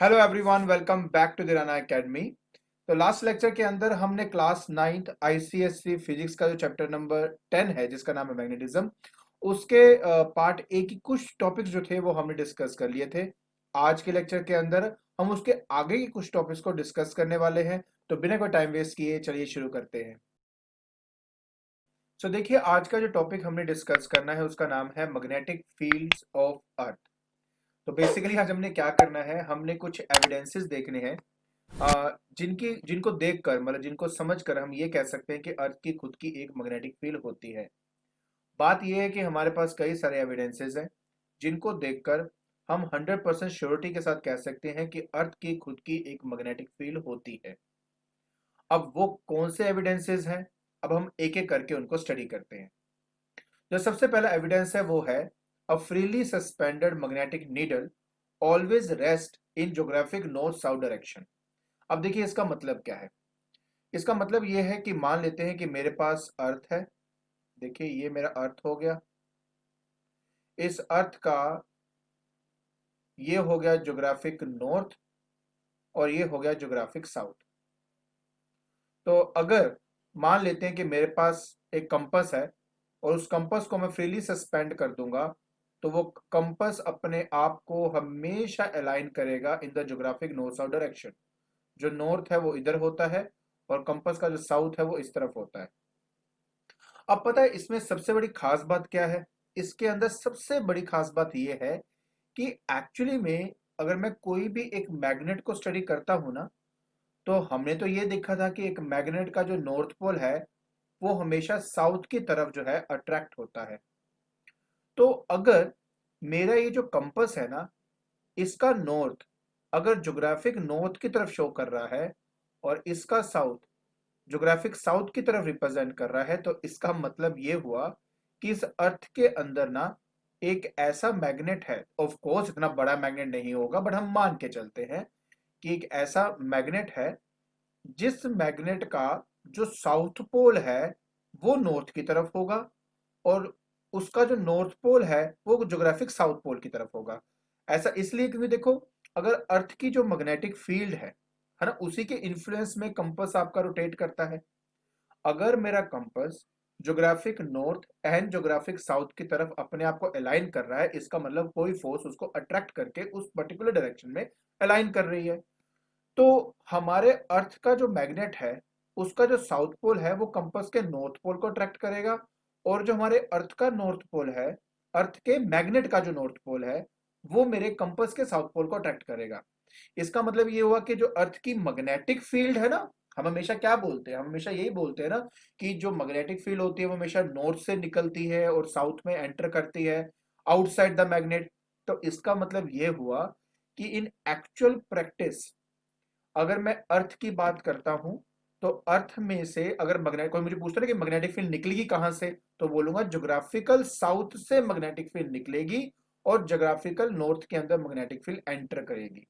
Hello everyone, welcome back to Dirana Academy. तो last lecture के अंदर हमने क्लास 9th आईसीएससी फिजिक्स का जो चैप्टर नंबर 10 है जिसका नाम है मैग्नेटिज्म, उसके पार्ट ए की कुछ टॉपिक्स जो थे वो हमने डिस्कस कर लिए थे। आज के लेक्चर के अंदर हम उसके आगे की कुछ टॉपिक्स को डिस्कस करने वाले हैं। तो बिना कोई टाइम वेस्ट किए चलिए शुरू करते हैं। देखिए, आज का जो टॉपिक हमने डिस्कस करना है उसका नाम है मैग्नेटिक फील्ड्स ऑफ अर्थ। तो बेसिकली आज हमने क्या करना है, हमने कुछ एविडेंसेस देखने हैं जिनकी जिनको देखकर मतलब जिनको समझकर हम ये कह सकते हैं कि अर्थ की खुद की एक मैग्नेटिक फील्ड होती है। बात यह है कि हमारे पास कई सारे एविडेंसेस हैं जिनको देखकर हम 100% श्योरिटी के साथ कह सकते हैं कि अर्थ की खुद की एक मैग्नेटिक फील्ड होती है। अब वो कौन से एविडेंसेस हैं, अब हम एक एक करके उनको स्टडी करते हैं। जो सबसे पहला एविडेंस है वो है a freely suspended magnetic needle always rest in geographic north south direction. अब देखिए इसका मतलब क्या है। इसका मतलब ये है कि मान लेते हैं कि मेरे पास अर्थ है। देखिए ये मेरा अर्थ हो गया। इस अर्थ का ये हो गया ज्योग्राफिक नॉर्थ और ये हो गया ज्योग्राफिक साउथ। तो अगर मान लेते हैं कि मेरे पास एक कंपास है और उस कंपास को मैं फ्रीली सस्पेंड कर दूंगा, तो वो कंपास अपने आप को हमेशा अलाइन करेगा in the geographic north south direction. जो नॉर्थ है वो इधर होता है और कंपास का जो साउथ है वो इस तरफ होता है। अब पता है इसमें सबसे बड़ी खास बात क्या है। इसके अंदर सबसे बड़ी खास बात यह है कि एक्चुअली में अगर मैं कोई भी एक मैग्नेट को स्टडी करता हूं ना, तो हमने तो ये देखा था कि एक मैग्नेट का जो नॉर्थ पोल है वो हमेशा साउथ की तरफ जो है अट्रैक्ट होता है। तो अगर मेरा ये जो कंपास है ना, इसका नॉर्थ अगर ज्योग्राफिक नॉर्थ की तरफ शो कर रहा है और इसका साउथ ज्योग्राफिक साउथ की तरफ रिप्रेजेंट कर रहा है, तो इसका मतलब ये हुआ कि इस अर्थ के अंदर ना एक ऐसा मैग्नेट है। ऑफ कोर्स इतना बड़ा मैग्नेट नहीं होगा, बट हम मान के चलते हैं कि एक ऐसा मैग्नेट है जिस मैग्नेट का जो साउथ पोल है वो नॉर्थ की तरफ होगा और उसका जो नॉर्थ पोल है वो ज्योग्राफिक साउथ पोल की तरफ होगा। ऐसा इसलिए क्योंकि देखो, अगर अर्थ की जो मैग्नेटिक फील्ड है ना, उसी के इन्फ्लुएंस में कंपास आपका रोटेट करता है। अगर मेरा compass geographic north and geographic south की तरफ अपने आप को अलाइन कर रहा है, इसका मतलब कोई फोर्स उसको अट्रैक्ट करके उस पर्टिकुलर डायरेक्शन में अलाइन कर रही है। तो हमारे अर्थ का जो मैग्नेट है उसका जो साउथ पोल है वो कंपास के नॉर्थ पोल को अट्रैक्ट करेगा, और जो हमारे अर्थ का नॉर्थ पोल है, अर्थ के मैग्नेट का जो नॉर्थ पोल है वो मेरे कंपास के साउथ पोल को अट्रैक्ट करेगा। इसका मतलब ये हुआ कि जो अर्थ की मैग्नेटिक फील्ड है ना, हम हमेशा क्या बोलते हैं, हम हमेशा यही बोलते हैं ना कि जो मैग्नेटिक फील्ड होती है वो हमेशा नॉर्थ से निकलती है और साउथ में एंटर करती है आउटसाइड द मैग्नेट। तो इसका मतलब ये हुआ कि इन एक्चुअल प्रैक्टिस अगर मैं अर्थ की बात करता हूं, तो अर्थ में से अगर मैग्नेट कोई मुझे पूछता है कि मैग्नेटिक फील्ड निकलेगी कहां से, तो बोलूंगा ज्योग्राफिकल साउथ से मैग्नेटिक फील्ड निकलेगी और ज्योग्राफिकल नॉर्थ के अंदर मैग्नेटिक फील्ड एंटर करेगी।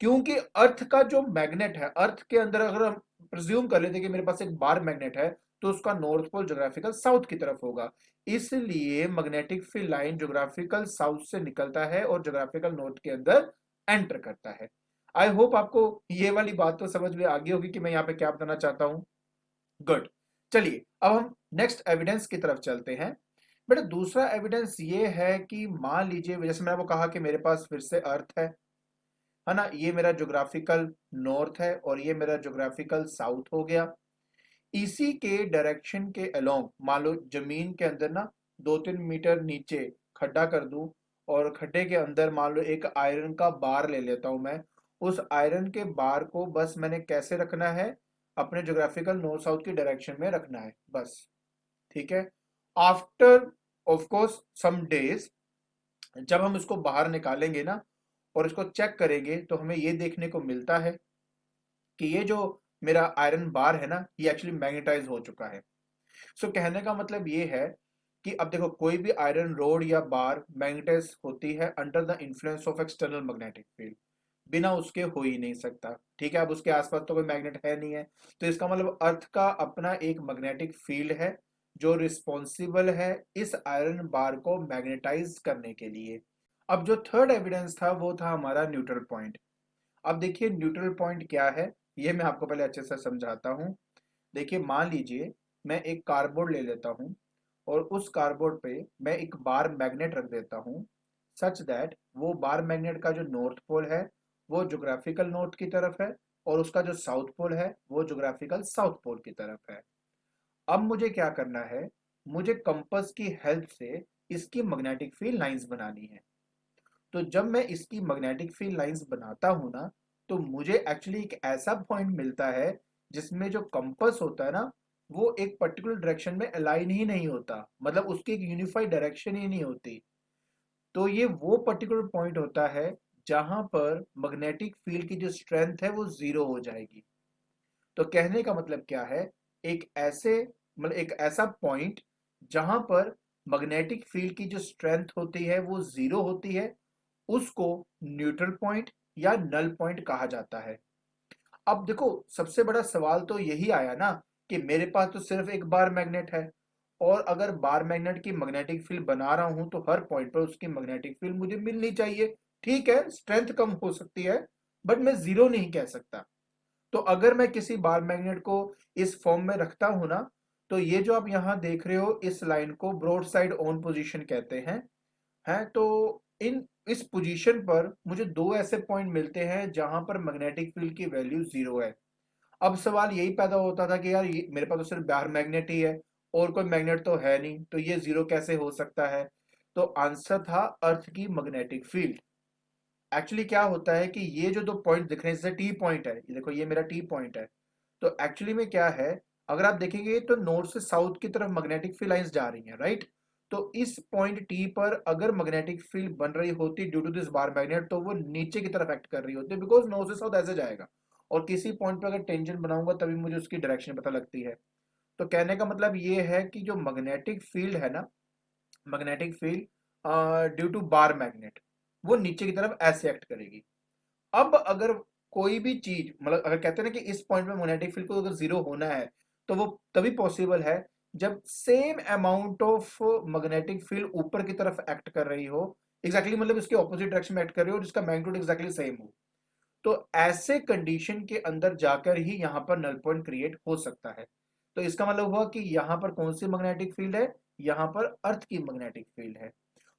क्योंकि अर्थ का जो मैग्नेट है, अर्थ के अंदर अगर हम प्रिज्यूम कर लेते हैं कि मेरे पास एक बार मैग्नेट है, तो उसका नॉर्थ पोल ज्योग्राफिकल साउथ की तरफ होगा। इसलिए magnetic field line geographical south से निकलता है और ज्योग्राफिकल नॉर्थ के अंदर एंटर करता है। आई होप आपको ये वाली बात तो समझ में आ गई होगी कि मैं यहाँ पे क्या बताना चाहता हूँ। गुड। चलिए अब हम नेक्स्ट एविडेंस की तरफ चलते हैं। बेटा दूसरा एविडेंस ये है कि मान लीजिए, जैसे मैंने आपको कहा कि मेरे पास फिर से अर्थ है ना, ये मेरा ज्योग्राफिकल नॉर्थ है और ये मेरा ज्योग्राफिकल साउथ हो गया। इसी के डायरेक्शन के अलोंग मान लो जमीन के अंदर ना 2-3 मीटर नीचे खड्डा कर दूं और खड्डे के अंदर मान लो एक आयरन का बार ले लेता हूं मैं। उस आयरन के बार को बस मैंने कैसे रखना है, अपने ज्योग्राफिकल नॉर्थ साउथ की डायरेक्शन में रखना है बस। ठीक है। After of course some days जब हम इसको बाहर निकालेंगे ना और इसको चेक करेंगे, तो हमें ये देखने को मिलता है कि ये जो मेरा आयरन बार है ना, ये एक्चुअली मैग्नेटाइज हो चुका है। सो कहने का मतलब ये है कि अब देखो, कोई भी आयरन रोड या बार मैग्नेटाइज होती है under the influence of external magnetic field. बिना उसके हो ही नहीं सकता। ठीक है, अब उसके आसपास तो कोई मैग्नेट है नहीं है। तो इसका मतलब अर्थ का अपना एक मैग्नेटिक फील्ड है जो रिस्पॉन्सिबल है इस आयरन बार को मैग्नेटाइज करने के लिए। अब जो थर्ड एविडेंस था वो था हमारा न्यूट्रल पॉइंट। अब देखिए न्यूट्रल पॉइंट क्या है, ये मैं आपको पहले अच्छे से समझाता हूँ। देखिए मान लीजिए मैं एक कार्डबोर्ड ले लेता हूँ और उस कार्डबोर्ड पे मैं एक बार मैग्नेट रख देता हूँ, सच दैट वो बार मैग्नेट का जो नॉर्थ पोल है वो ज्योग्राफिकल नॉर्थ की तरफ है और उसका जो साउथ पोल है वो ज्योग्राफिकल साउथ पोल की तरफ है। अब मुझे क्या करना है, मुझे कंपास की हेल्प से इसकी मैग्नेटिक फील्ड लाइंस बनानी है। तो जब मैं इसकी मैग्नेटिक फील्ड लाइंस बनाता हूं ना, तो मुझे एक्चुअली एक ऐसा पॉइंट मिलता है जिसमें जो कंपास होता है ना, वो एक पर्टिकुलर डायरेक्शन में अलाइन ही नहीं होता, मतलब उसकी एक यूनिफाइड डायरेक्शन ही नहीं होती। तो ये वो पर्टिकुलर पॉइंट होता है जहां पर मैग्नेटिक फील्ड की जो स्ट्रेंथ है वो जीरो हो जाएगी। तो कहने का मतलब क्या है, एक ऐसे मतलब एक ऐसा पॉइंट जहां पर मैग्नेटिक फील्ड की जो स्ट्रेंथ होती है वो जीरो होती है, उसको न्यूट्रल पॉइंट या नल पॉइंट कहा जाता है। अब देखो सबसे बड़ा सवाल तो यही आया ना कि मेरे पास तो सिर्फ एक बार मैग्नेट है, और अगर बार मैग्नेट की मैग्नेटिक फील्ड बना रहा हूं तो हर पॉइंट पर उसकी मैग्नेटिक फील्ड मुझे मिलनी चाहिए। ठीक है, स्ट्रेंथ कम हो सकती है बट मैं जीरो नहीं कह सकता। तो अगर मैं किसी बार मैग्नेट को इस फॉर्म में रखता हूं ना, तो ये जो आप यहां देख रहे हो इस लाइन को ब्रॉड साइड ऑन पोजीशन कहते हैं। तो इन इस पोजीशन पर मुझे दो ऐसे पॉइंट मिलते हैं जहां पर मैग्नेटिक फील्ड की वैल्यू जीरो है। अब सवाल यही पैदा होता था कि यार ये मेरे पास तो सिर्फ बार मैग्नेट ही है और कोई मैग्नेट तो है नहीं, तो ये जीरो कैसे हो सकता है। तो आंसर था अर्थ की मैग्नेटिक फील्ड। एक्चुअली क्या होता है कि ये जो दो पॉइंट दिख रहे हैं, जैसे टी पॉइंट है, ये देखो ये मेरा टी पॉइंट है। तो एक्चुअली में क्या है, अगर आप देखेंगे तो नॉर्थ से साउथ की तरफ मैग्नेटिक फील्ड लाइंस जा रही हैं, राइट। तो इस पॉइंट टी पर अगर मैग्नेटिक फील्ड बन रही होती due to this bar magnet, तो वो नीचे की तरफ एक्ट कर रही होती, बिकॉज नॉर्थ से साउथ ऐसे जाएगा। और किसी पॉइंट पर अगर टेंजेंट बनाऊंगा तभी मुझे उसकी डायरेक्शन पता लगती है। तो कहने का मतलब ये है कि जो मैग्नेटिक फील्ड है ना, magnetic field due to bar magnet, वो नीचे की तरफ ऐसे एक्ट करेगी। अब अगर कोई भी चीज, मतलब अगर कहते हैं ना कि इस पॉइंट में मैग्नेटिक फील्ड को अगर जीरो होना है, तो वो तभी पॉसिबल है जब same amount of magnetic field ऊपर की तरफ एक्ट कर रही हो, एग्जैक्टली मतलब इसके ऑपोजिट डायरेक्शन में एक्ट कर रही हो और जिसका मैग्नीट्यूड एग्जैक्टली सेम हो। तो ऐसे कंडीशन के अंदर जाकर ही यहां पर नल पॉइंट क्रिएट हो सकता है। तो इसका मतलब हुआ कि यहां पर कौन सी मैग्नेटिक फील्ड है, यहां पर अर्थ की मैग्नेटिक फील्ड है।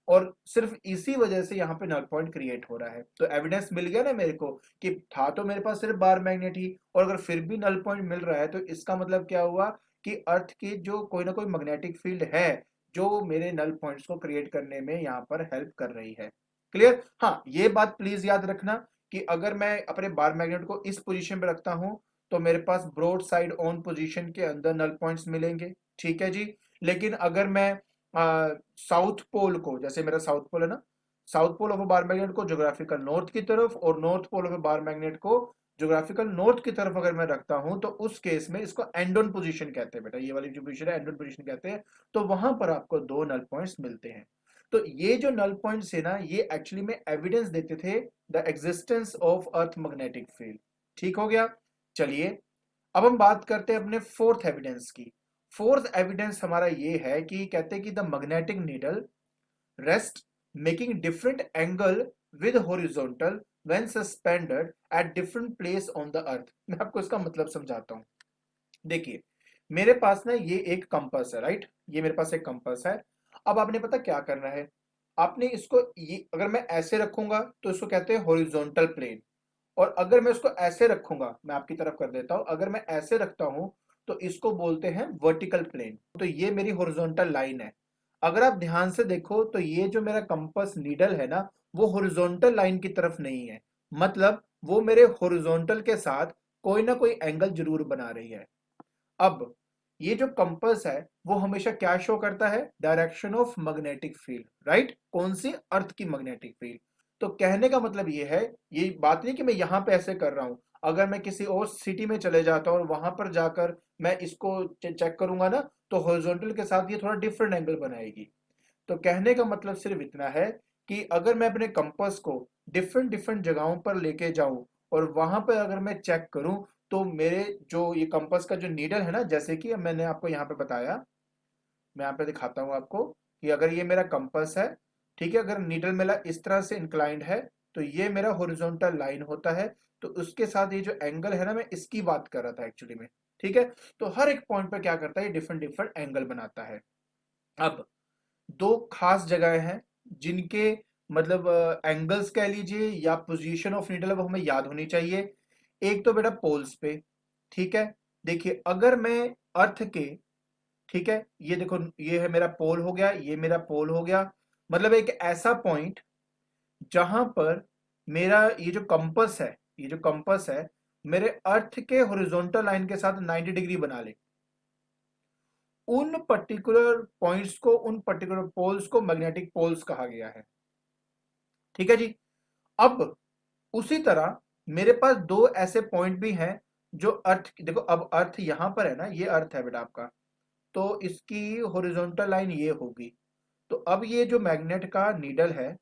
और सिर्फ इसी वजह से यहाँ पे नल पॉइंट क्रिएट हो रहा है। तो एविडेंस मिल गया ना मेरे को कि था तो मेरे पास सिर्फ बार मैग्नेट ही, और अगर फिर भी नल पॉइंट मिल रहा है तो इसका मतलब क्या हुआ कि अर्थ की जो कोई ना कोई मैग्नेटिक फील्ड है जो मेरे नल पॉइंट्स को क्रिएट करने में यहाँ पर हेल्प कर रही है। क्लियर। हाँ, ये बात प्लीज याद रखना कि अगर मैं अपने बार मैग्नेट को इस पोजीशन पे रखता हूं तो मेरे पास ब्रॉड साइड ऑन पोजीशन के अंदर नल पॉइंट्स मिलेंगे। ठीक है जी। लेकिन अगर मैं साउथ पोल को, जैसे मेरा साउथ पोल है ना, south pole of a bar magnet को ज्योग्राफिकल नॉर्थ की तरफ और north pole of a bar magnet को ज्योग्राफिकल नॉर्थ की तरफ अगर मैं रखता हूं, तो उस केस में इसको एंड ऑन पोजीशन कहते हैं बेटा, ये वाली जो पोजीशन है एंड ऑन पोजीशन कहते हैं। तो वहां पर आपको दो नल पॉइंट्स मिलते हैं। तो ये जो नल पॉइंट्स है ना, ये एक्चुअली में एविडेंस देते थे the existence of earth magnetic field. ठीक हो गया। चलिए अब हम बात करते हैं अपने फोर्थ एविडेंस की। फोर्थ एविडेंस हमारा ये है कि कहते हैं कि the magnetic needle rest making different angle with horizontal when suspended at different place on the earth. मैं आपको इसका मतलब समझाता हूं। देखिए मेरे पास ना ये एक कंपास है, राइट, ये मेरे पास एक कंपास है। अब आपने पता क्या करना है, आपने इसको ये अगर मैं ऐसे रखूंगा तो इसको कहते हैं हॉरिजॉन्टल प्लेन, और अगर मैं इसको ऐसे रखूंगा, मैं आपकी तरफ कर देता हूं, अगर मैं ऐसे रखता हूं तो इसको बोलते हैं वर्टिकल प्लेन। तो ये मेरी हॉरिजॉन्टल लाइन है। अगर आप ध्यान से देखो तो ये जो मेरा कंपास नीडल है ना, वो हॉरिजॉन्टल लाइन की तरफ नहीं है, मतलब वो मेरे हॉरिजॉन्टल के साथ कोई ना कोई एंगल जरूर बना रही है। अब ये जो कंपास है वो हमेशा क्या शो करता है, direction of magnetic field, right, कौन सी, अर्थ की मैग्नेटिक फील्ड। तो कहने का मतलब ये है, ये बात नहीं कि मैं यहां पे ऐसे कर रहा हूं, अगर मैं किसी और सिटी में चले जाता हूं और वहां पर जाकर मैं इसको चेक करूंगा ना, तो हॉरिजॉन्टल के साथ ये थोड़ा डिफरेंट एंगल बनाएगी। तो कहने का मतलब सिर्फ इतना है कि अगर मैं अपने कंपास को डिफरेंट डिफरेंट जगहों पर लेके जाऊं और वहां पर अगर मैं चेक करूं, तो मेरे जो ये कंपास का जो नीडल है ना, जैसे कि मैंने आपको यहाँ पे बताया, मैं यहाँ पे दिखाता हूँ आपको कि अगर ये मेरा कंपास है, ठीक है, अगर नीडल मेरा इस तरह से इंक्लाइंड है, तो ये मेरा हॉरिजॉन्टल लाइन होता है। तो उसके साथ ये जो एंगल है ना, मैं इसकी बात कर रहा था एक्चुअली में। ठीक है, तो हर एक पॉइंट पर क्या करता है, ये डिफरेंट डिफरेंट एंगल बनाता है। अब दो खास जगह हैं जिनके मतलब एंगल्स कह लीजिए या पोजीशन ऑफ नीडल, वो हमें याद होनी चाहिए। एक तो बेटा पोल्स पे, ठीक है। देखिए अगर मैं अर्थ के, ठीक है, ये देखो ये है मेरा पोल हो गया, ये मेरा पोल हो गया, मतलब एक ऐसा पॉइंट जहां पर मेरा ये जो कंपस है, ये जो कंपस है मेरे अर्थ के हॉरिजॉन्टल लाइन के साथ 90 डिग्री बना ले, उन पर्टिकुलर पॉइंट्स को, उन पर्टिकुलर पोल्स को मैग्नेटिक पोल्स कहा गया है। ठीक है जी। अब उसी तरह मेरे पास दो ऐसे पॉइंट भी हैं जो अर्थ, देखो अब अर्थ यहां पर है ना, ये अर्थ है बेटा आपका, तो इसकी हॉरिजॉन्टल लाइन ये होगी। तो अब ये जो मैग्नेट का नीडल है,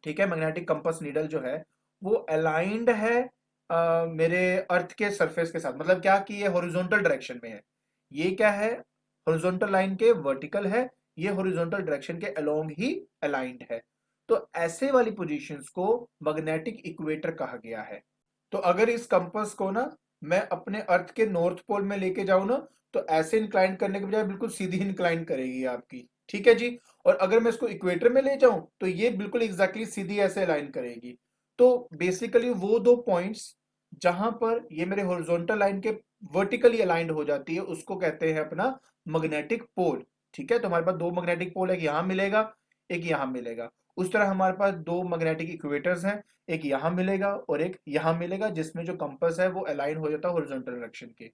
ठीक है, मैग्नेटिक कंपास नीडल जो है वो अलाइंड है मेरे अर्थ के सरफेस के साथ। मतलब क्या कि ये हॉरिजॉन्टल डायरेक्शन में है, ये क्या है, हॉरिजॉन्टल लाइन के वर्टिकल है, ये हॉरिजॉन्टल डायरेक्शन के अलोंग ही अलाइंड है। तो ऐसे वाली पोजीशंस को मैग्नेटिक इक्वेटर कहा गया है। तो अगर इस कंपास को ना मैं अपने अर्थ के नॉर्थ पोल में लेके जाऊं ना, तो ऐसे इंक्लाइन करने के बजाय बिल्कुल सीधी इंक्लाइन करेगी आपकी। ठीक है जी। और अगर मैं इसको इक्वेटर में ले जाऊं तो ये बिल्कुल एग्जैक्टली सीधी ऐसे अलाइन करेगी। तो बेसिकली वो दो पॉइंट्स जहां पर ये मेरे हॉरिजॉन्टल लाइन के वर्टिकली अलाइंड हो जाती है, उसको कहते हैं अपना मैग्नेटिक पोल। ठीक है, तो हमारे पास दो मैग्नेटिक पोल, एक यहां मिलेगा, एक यहां मिलेगा। उस तरह हमारे पास दो मैग्नेटिक इक्वेटर्स हैं, एक यहां मिलेगा और एक यहां मिलेगा, जिसमें जो कंपास है वो अलाइन हो जाता है हॉरिजॉन्टल डायरेक्शन के।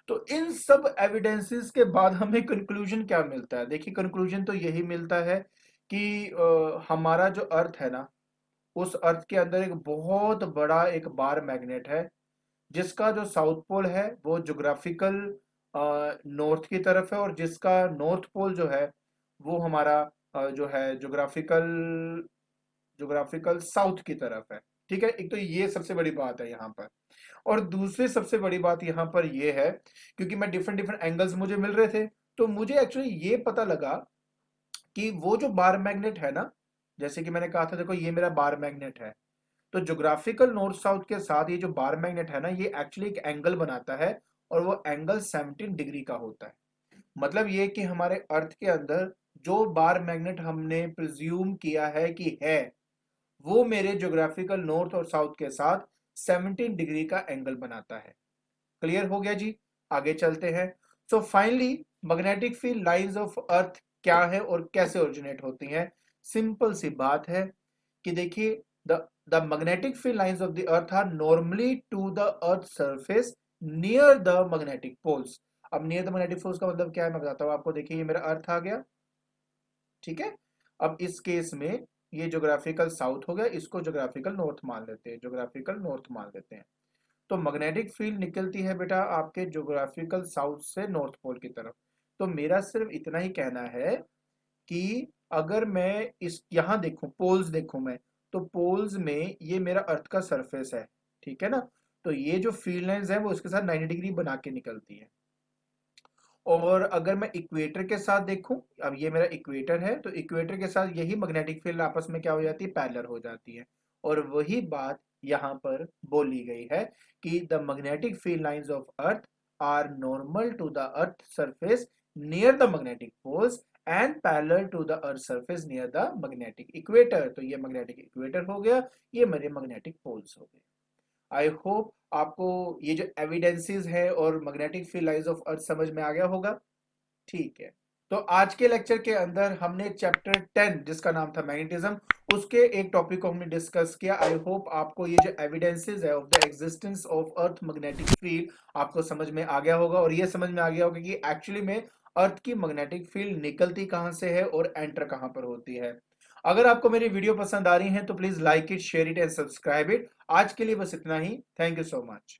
तो इन सब एविडेंसेस के बाद हमें कंक्लूजन क्या मिलता है? देखिए कंक्लूजन तो यही मिलता है कि हमारा जो अर्थ है ना, उस अर्थ के अंदर एक बहुत बड़ा एक बार मैग्नेट है, जिसका जो साउथ पोल है वो जोग्राफिकल नॉर्थ की तरफ है, और जिसका नॉर्थ पोल जो है वो हमारा जो है जोग्राफिकल जोग्राफिकल साउथ की तरफ है। ठीक है, एक तो ये सबसे बड़ी बात है यहाँ पर। और दूसरी सबसे बड़ी बात यहाँ पर ये है, क्योंकि मैं डिफरेंट डिफरेंट एंगल्स मुझे मिल रहे थे, तो मुझे एक्चुअली ये पता लगा कि वो जो बार मैग्नेट है ना, जैसे कि मैंने कहा था, देखो ये मेरा बार मैग्नेट है, तो जोग्राफिकल नॉर्थ साउथ के साथ ये जो बार मैग्नेट है ना, ये एक्चुअली एक एंगल बनाता है, और वो एंगल 17 डिग्री का होता है। मतलब ये कि हमारे अर्थ के अंदर जो बार मैग्नेट हमने प्रिज्यूम किया है कि है, वो मेरे ज्योग्राफिकल नॉर्थ और साउथ के साथ 17 डिग्री का एंगल बनाता है। क्लियर हो गया जी। आगे चलते हैं। So finally magnetic field lines of अर्थ क्या है और कैसे ओरिजिनेट होती हैं? सिंपल सी बात है कि देखिए the the magnetic field lines of the earth are normally to the earth surface near the magnetic poles. अब नियर द मैग्नेटिक पोल्स का मतलब क्या है मैं बताता हूं आपको। देखिए ये मेरा अर्थ आ गया, ठीक है। अब इस केस में ये ज्योग्राफिकल साउथ हो गया, इसको ज्योग्राफिकल नॉर्थ मान लेते हैं, ज्योग्राफिकल नॉर्थ मान लेते हैं। तो मैग्नेटिक फील्ड निकलती है बेटा आपके ज्योग्राफिकल साउथ से नॉर्थ पोल की तरफ। तो मेरा सिर्फ इतना ही कहना है कि अगर मैं इस यहां देखूं, पोल्स देखूं मैं, तो पोल्स में ये मेरा अर्थ का सरफेस है, ठीक है ना। तो ये जो फील्ड लाइंस है वो इसके साथ 90 डिग्री बना के निकलती है। और अगर मैं इक्वेटर के साथ देखूं, अब ये मेरा इक्वेटर है, तो इक्वेटर के साथ यही मैग्नेटिक फील्ड आपस में क्या हो जाती है, पैरेलल हो जाती है। और वही बात यहां पर बोली गई है कि the magnetic field lines of earth are normal to the earth surface near the magnetic poles and parallel to the earth surface near the magnetic equator. तो ये मैग्नेटिक इक्वेटर हो गया, ये मेरे मैग्नेटिक पोल्स हो गए। आई होप आपको ये जो एविडेंसेस है और मैग्नेटिक फील्ड लाइंस ऑफ अर्थ समझ में आ गया होगा। ठीक है। तो आज के लेक्चर के अंदर हमने चैप्टर 10 जिसका नाम था मैग्नेटिज्म, उसके एक टॉपिक को हमने डिस्कस किया। आई होप आपको ये जो एविडेंसेस है of the existence of earth magnetic field आपको समझ में आ गया होगा, और ये समझ में आ गया होगा कि एक्चुअली में अर्थ की मैग्नेटिक फील्ड निकलती कहां से है और एंटर कहां पर होती है। अगर आपको मेरी वीडियो पसंद आ रही है तो please like it, share it and subscribe it. आज के लिए बस इतना ही। Thank you so much.